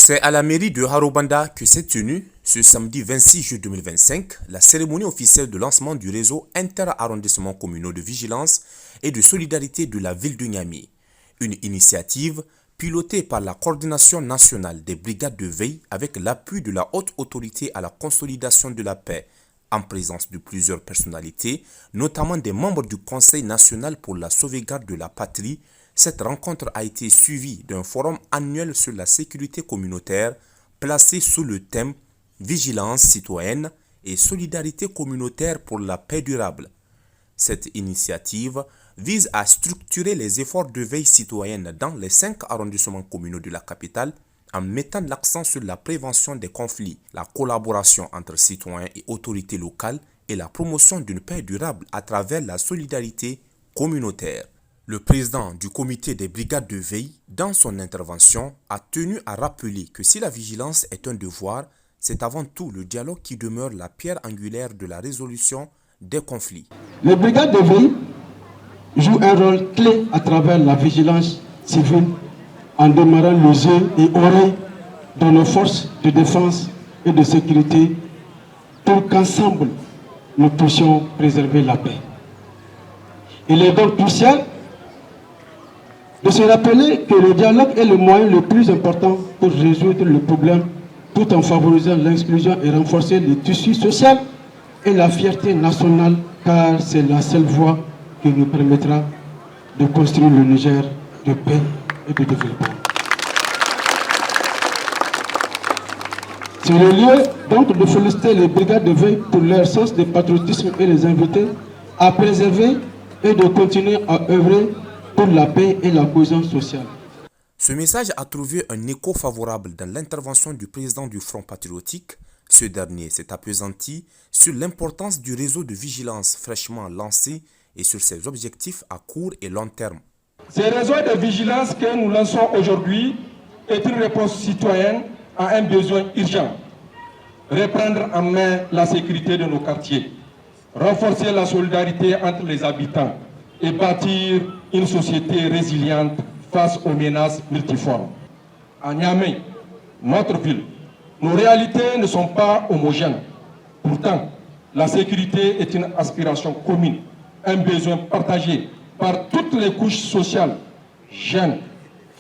C'est à la mairie de Harobanda que s'est tenue, ce samedi 26 juillet 2025, la cérémonie officielle de lancement du réseau inter-arrondissements communaux de vigilance et de solidarité de la ville de Niamey. Une initiative pilotée par la coordination nationale des brigades de veille avec l'appui de la haute autorité à la consolidation de la paix, en présence de plusieurs personnalités, notamment des membres du Conseil national pour la sauvegarde de la patrie. Cette rencontre a été suivie d'un forum annuel sur la sécurité communautaire placé sous le thème « Vigilance citoyenne et solidarité communautaire pour la paix durable ». Cette initiative vise à structurer les efforts de veille citoyenne dans les 5 arrondissements communaux de la capitale en mettant l'accent sur la prévention des conflits, la collaboration entre citoyens et autorités locales et la promotion d'une paix durable à travers la solidarité communautaire. Le président du comité des brigades de veille, dans son intervention, a tenu à rappeler que si la vigilance est un devoir, c'est avant tout le dialogue qui demeure la pierre angulaire de la résolution des conflits. Les brigades de veille jouent un rôle clé à travers la vigilance civile en demeurant les yeux et oreilles de nos forces de défense et de sécurité pour qu'ensemble nous puissions préserver la paix. Il est donc crucial de se rappeler que le dialogue est le moyen le plus important pour résoudre le problème tout en favorisant l'inclusion et renforcer le tissu social et la fierté nationale, car c'est la seule voie qui nous permettra de construire le Niger de paix et de développement. C'est le lieu donc de féliciter les brigades de veille pour leur sens de patriotisme et les inviter à préserver et de continuer à œuvrer pour la paix et la cohésion sociale. Ce message a trouvé un écho favorable dans l'intervention du président du Front patriotique. Ce dernier s'est appesanti sur l'importance du réseau de vigilance fraîchement lancé et sur ses objectifs à court et long terme. Ce réseau de vigilance que nous lançons aujourd'hui est une réponse citoyenne à un besoin urgent. Reprendre en main la sécurité de nos quartiers, renforcer la solidarité entre les habitants et bâtir une société résiliente face aux menaces multiformes. À Niamey, notre ville, nos réalités ne sont pas homogènes. Pourtant, la sécurité est une aspiration commune, un besoin partagé par toutes les couches sociales, jeunes,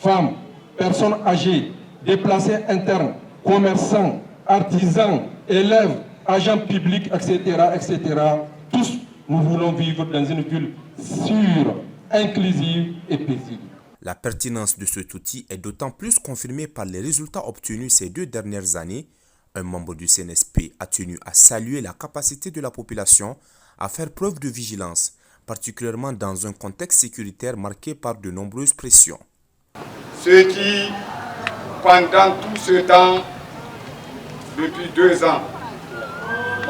femmes, personnes âgées, déplacés internes, commerçants, artisans, élèves, agents publics, etc., etc. Tous, nous voulons vivre dans une ville sûre, inclusive et paisible. La pertinence de cet outil est d'autant plus confirmée par les résultats obtenus ces 2 dernières années. Un membre du CNSP a tenu à saluer la capacité de la population à faire preuve de vigilance, particulièrement dans un contexte sécuritaire marqué par de nombreuses pressions. Ceux qui, pendant tout ce temps, depuis 2 ans,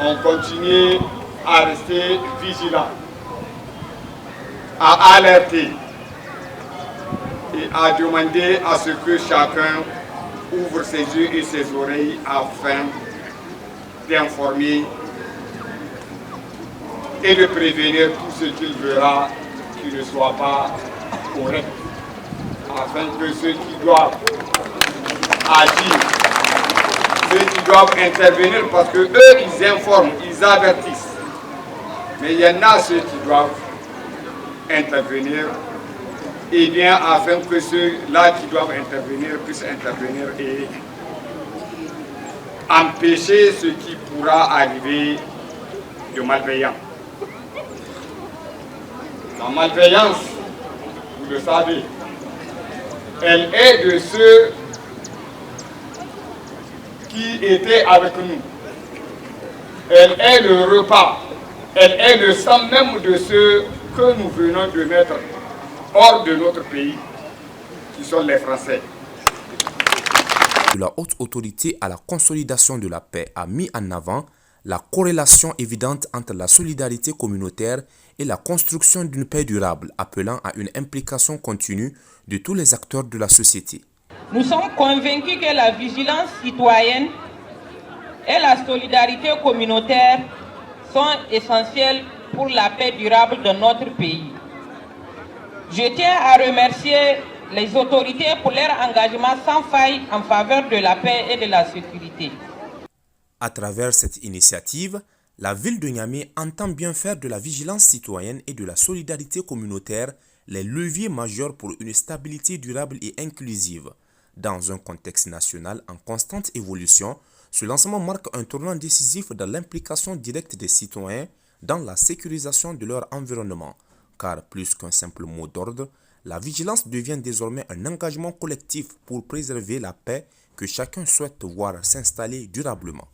ont continué à rester vigilants, à alerter et à demander à ce que chacun ouvre ses yeux et ses oreilles afin d'informer et de prévenir tout ce qu'il verra qui ne soit pas correct, afin que ceux qui doivent agir, ceux qui doivent intervenir, parce que eux ils informent, ils avertissent, mais il y en a ceux qui doivent intervenir, et bien afin que ceux-là qui doivent intervenir puissent intervenir et empêcher ce qui pourra arriver de malveillant. La malveillance, vous le savez, elle est de ceux qui étaient avec nous. Elle est le repas, elle est le sang même de ceux que nous venons de mettre hors de notre pays, qui sont les Français. La haute autorité à la consolidation de la paix a mis en avant la corrélation évidente entre la solidarité communautaire et la construction d'une paix durable, appelant à une implication continue de tous les acteurs de la société. Nous sommes convaincus que la vigilance citoyenne et la solidarité communautaire sont essentielles pour la paix durable de notre pays. Je tiens à remercier les autorités pour leur engagement sans faille en faveur de la paix et de la sécurité. À travers cette initiative, la ville de Niamey entend bien faire de la vigilance citoyenne et de la solidarité communautaire les leviers majeurs pour une stabilité durable et inclusive. Dans un contexte national en constante évolution, ce lancement marque un tournant décisif dans l'implication directe des citoyens dans la sécurisation de leur environnement, car plus qu'un simple mot d'ordre, la vigilance devient désormais un engagement collectif pour préserver la paix que chacun souhaite voir s'installer durablement.